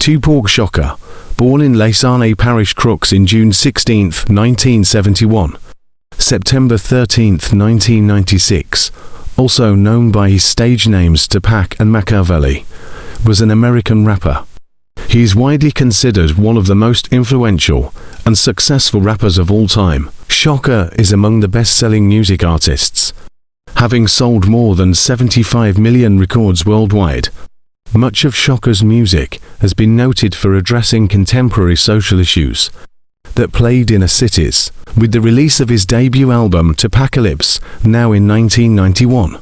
Tupac Shakur, born in Laisane Parish, Crooks in June 16, 1971, September 13, 1996, also known by his stage names Tupac and Machiavelli, was an American rapper. He is widely considered one of the most influential and successful rappers of all time. Shakur is among the best-selling music artists, having sold more than 75 million records worldwide. Much of Shakur's music has been noted for addressing contemporary social issues that plagued inner cities. With the release of his debut album Tupacalypse, now in 1991,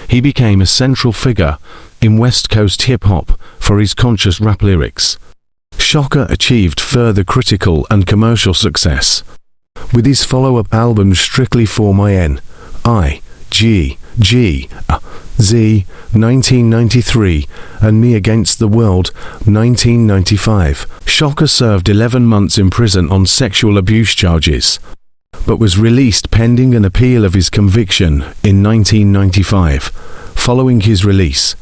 he became a central figure in West Coast hip-hop for his conscious rap lyrics. Shakur achieved further critical and commercial success with his follow-up albums Strictly for My N.I.G.G. Z 1993 and Me Against the World 1995. Shakur served 11 months in prison on sexual abuse charges, but was released pending an appeal of his conviction in 1995. Following his release,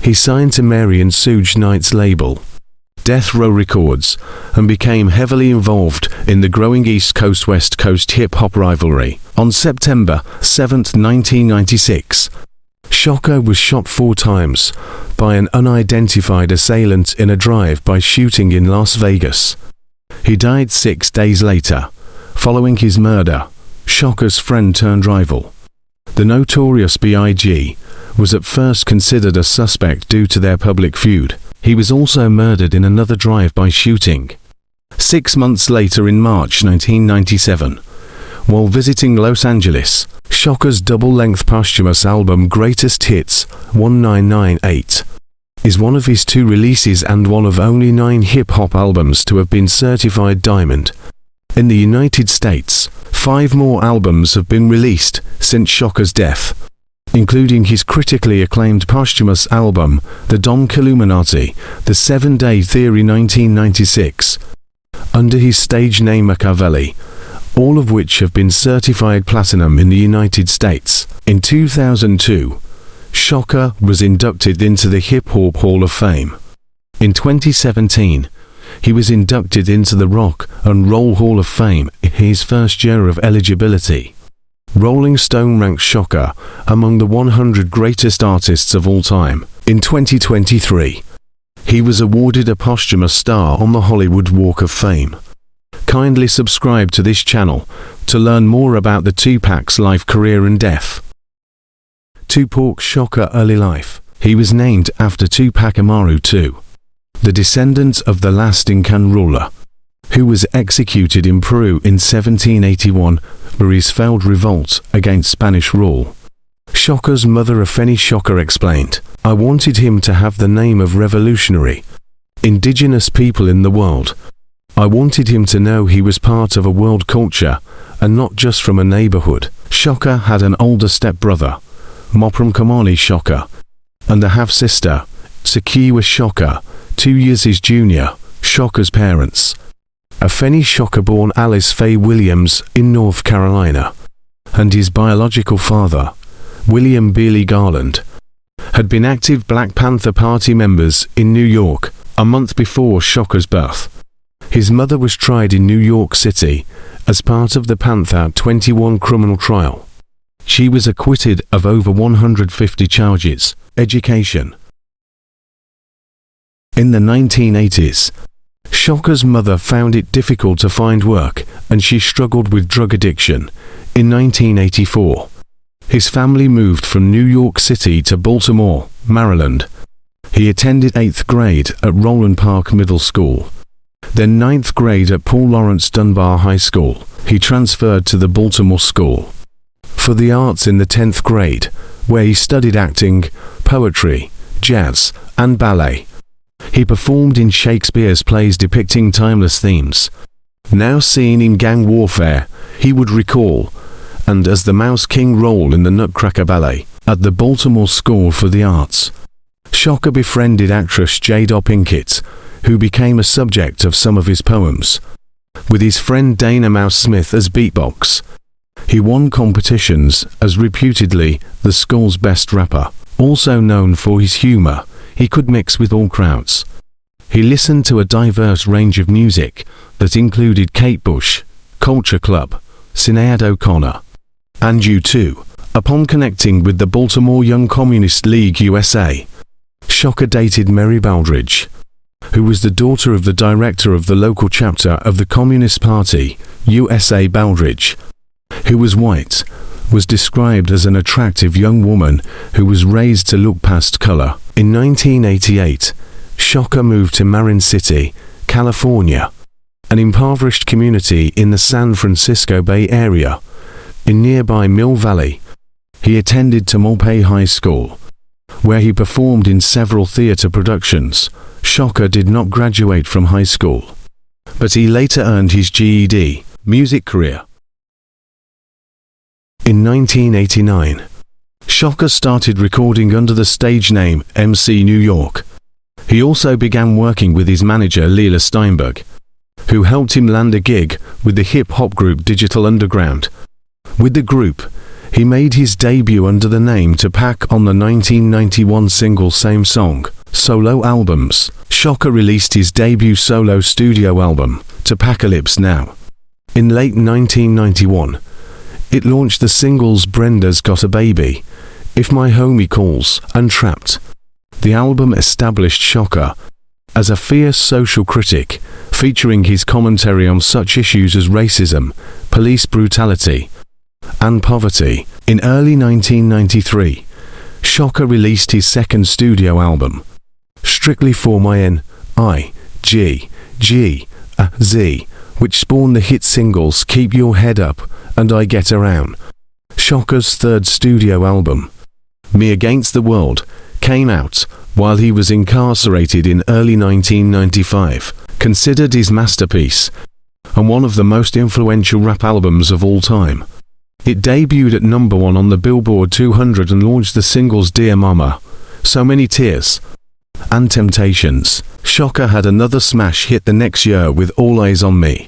he signed to Mary and Suge Knight's label, Death Row Records, and became heavily involved in the growing East Coast-West Coast hip-hop rivalry. On September 7, 1996, Shakur was shot 4 times by an unidentified assailant in a drive-by shooting in Las Vegas. He died 6 days later. Following his murder, Shakur's friend-turned-rival, the Notorious B.I.G., was at first considered a suspect due to their public feud. He was also murdered in another drive-by shooting 6 months later in March 1997. While visiting Los Angeles, Shakur's double-length posthumous album Greatest Hits 1998 is one of his 2 releases and one of only 9 hip-hop albums to have been certified diamond. In the United States, 5 more albums have been released since Shakur's death, including his critically acclaimed posthumous album, The Don Killuminati, The 7-Day Theory 1996, under his stage name Machiavelli, all of which have been certified platinum in the United States. In 2002, Shakur was inducted into the Hip Hop Hall of Fame. In 2017, he was inducted into the Rock and Roll Hall of Fame in his first year of eligibility. Rolling Stone ranks Shakur among the 100 greatest artists of all time. In 2023, he was awarded a posthumous star on the Hollywood Walk of Fame. Kindly subscribe to this channel to learn more about the Tupac's life, career and death. Tupac Shakur early life. He was named after Tupac Amaru II, the descendant of the last Incan ruler, who was executed in Peru in 1781 for his failed revolt against Spanish rule. Shakur's mother Afeni Shakur explained, "I wanted him to have the name of revolutionary, indigenous people in the world. I wanted him to know he was part of a world culture and not just from a neighborhood." Shakur had an older stepbrother, Mopram Kamali Shakur, and a half-sister, Sekiwa Shakur, 2 years his junior. Shakur's parents, Afeni Shakur born Alice Faye Williams in North Carolina, and his biological father, William Bealey Garland, had been active Black Panther Party members in New York a month before Shakur's birth. His mother was tried in New York City as part of the Panther 21 criminal trial. She was acquitted of over 150 charges. Education. In the 1980s, Shakur's mother found it difficult to find work and she struggled with drug addiction. In 1984, his family moved from New York City to Baltimore, Maryland. He attended 8th grade at Roland Park Middle School, then 9th grade at Paul Laurence Dunbar High School. He transferred to the Baltimore School for the Arts in the 10th grade, where he studied acting, poetry, jazz, and ballet. He performed in Shakespeare's plays depicting timeless themes, now seen in gang warfare, he would recall, and as the Mouse King role in the Nutcracker Ballet. At the Baltimore School for the Arts, Shakur befriended actress Jada Pinkett, who became a subject of some of his poems. With his friend Dana Mouse Smith as beatbox, he won competitions as reputedly the school's best rapper. Also known for his humor, he could mix with all crowds. He listened to a diverse range of music that included Kate Bush, Culture Club, Sinead O'Connor, and U2. Upon connecting with the Baltimore Young Communist League USA, Shakur dated Mary Baldridge, who was the daughter of the director of the local chapter of the Communist Party, USA. Baldridge, who was white, was described as an attractive young woman who was raised to look past color. In 1988, Shakur moved to Marin City, California, an impoverished community in the San Francisco Bay Area. In nearby Mill Valley, he attended Tamalpais High School, where he performed in several theater productions. Shakur did not graduate from high school, but he later earned his GED. Music career. In 1989, Shakur started recording under the stage name MC New York. He also began working with his manager Leela Steinberg, who helped him land a gig with the hip-hop group Digital Underground. With the group, he made his debut under the name Tupac on the 1991 single Same Song. Solo albums. Shakur released his debut solo studio album, Tupacalypse Now, in late 1991. It launched the singles Brenda's Got a Baby, If My Homie Calls, and Trapped. The album established Shakur as a fierce social critic, featuring his commentary on such issues as racism, police brutality, and poverty. In early 1993, Shakur released his second studio album, Strictly for My N.I.G.G.Z, which spawned the hit singles Keep Your Head Up and I Get Around. Shakur's third studio album, Me Against the World, came out while he was incarcerated in early 1995, considered his masterpiece and one of the most influential rap albums of all time. It debuted at #1 on the Billboard 200 and launched the singles Dear Mama, So Many Tears, and Temptations. Shakur had another smash hit the next year with All Eyes on Me,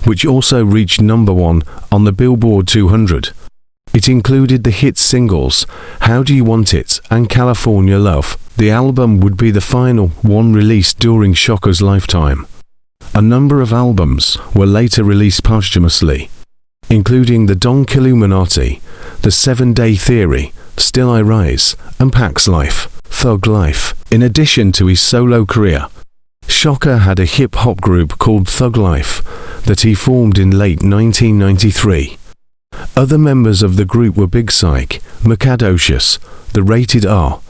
which also reached #1 on the Billboard 200. It included the hit singles How Do You Want It and California Love. The album would be the final one released during Shakur's lifetime. A number of albums were later released posthumously, including The Don Killuminati, The 7 Day Theory, Still I Rise, and Pac's Life, Thug Life. In addition to his solo career, Shakur had a hip-hop group called Thug Life that he formed in late 1993. Other members of the group were Big Syke, Macadocious, The Rated R,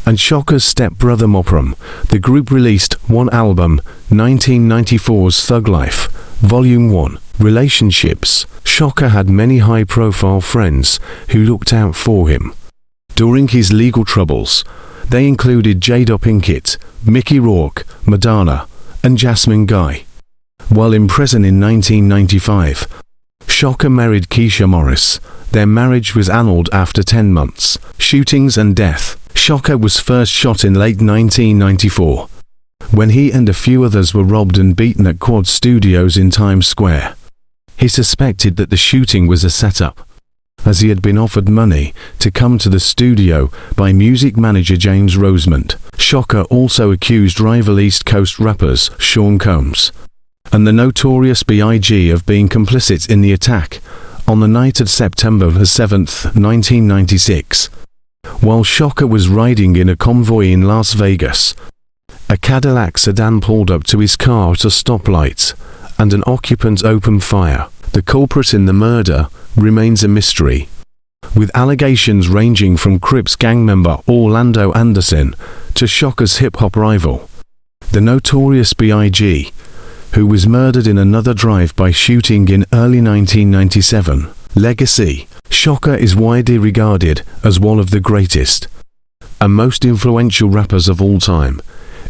and Shakur's step-brother Mopram. The group released one album, 1994's Thug Life, Volume 1. Relationships. Shakur had many high-profile friends who looked out for him during his legal troubles. They included Jada Pinkett, Mickey Rourke, Madonna, and Jasmine Guy. While in prison in 1995, Shakur married Keisha Morris. Their marriage was annulled after 10 months. Shootings and death. Shakur was first shot in late 1994, when he and a few others were robbed and beaten at Quad Studios in Times Square. He suspected that the shooting was a setup, as he had been offered money to come to the studio by music manager James Rosemond. Shakur also accused rival East Coast rappers Sean Combs and the Notorious B.I.G. of being complicit in the attack on the night of September 7, 1996. While Shakur was riding in a convoy in Las Vegas, a Cadillac sedan pulled up to his car at a stoplight, and an occupant opened fire. The culprit in the murder remains a mystery, with allegations ranging from Crips gang member Orlando Anderson to Shakur's hip-hop rival, the Notorious B.I.G., who was murdered in another drive-by shooting in early 1997. Legacy. Shakur is widely regarded as one of the greatest and most influential rappers of all time.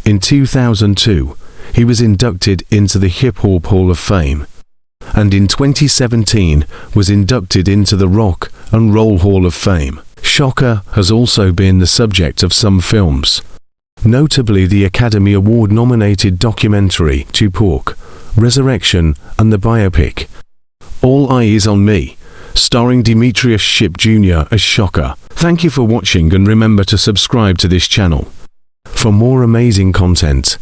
In 2002, he was inducted into the Hip Hop Hall of Fame, and in 2017 was inducted into the Rock and Roll Hall of Fame. Shakur has also been the subject of some films, notably the Academy Award-nominated documentary Tupac, Resurrection, and the biopic All Eyes on Me, starring Demetrius Shipp Jr. as Shakur. Thank you for watching, and remember to subscribe to this channel for more amazing content.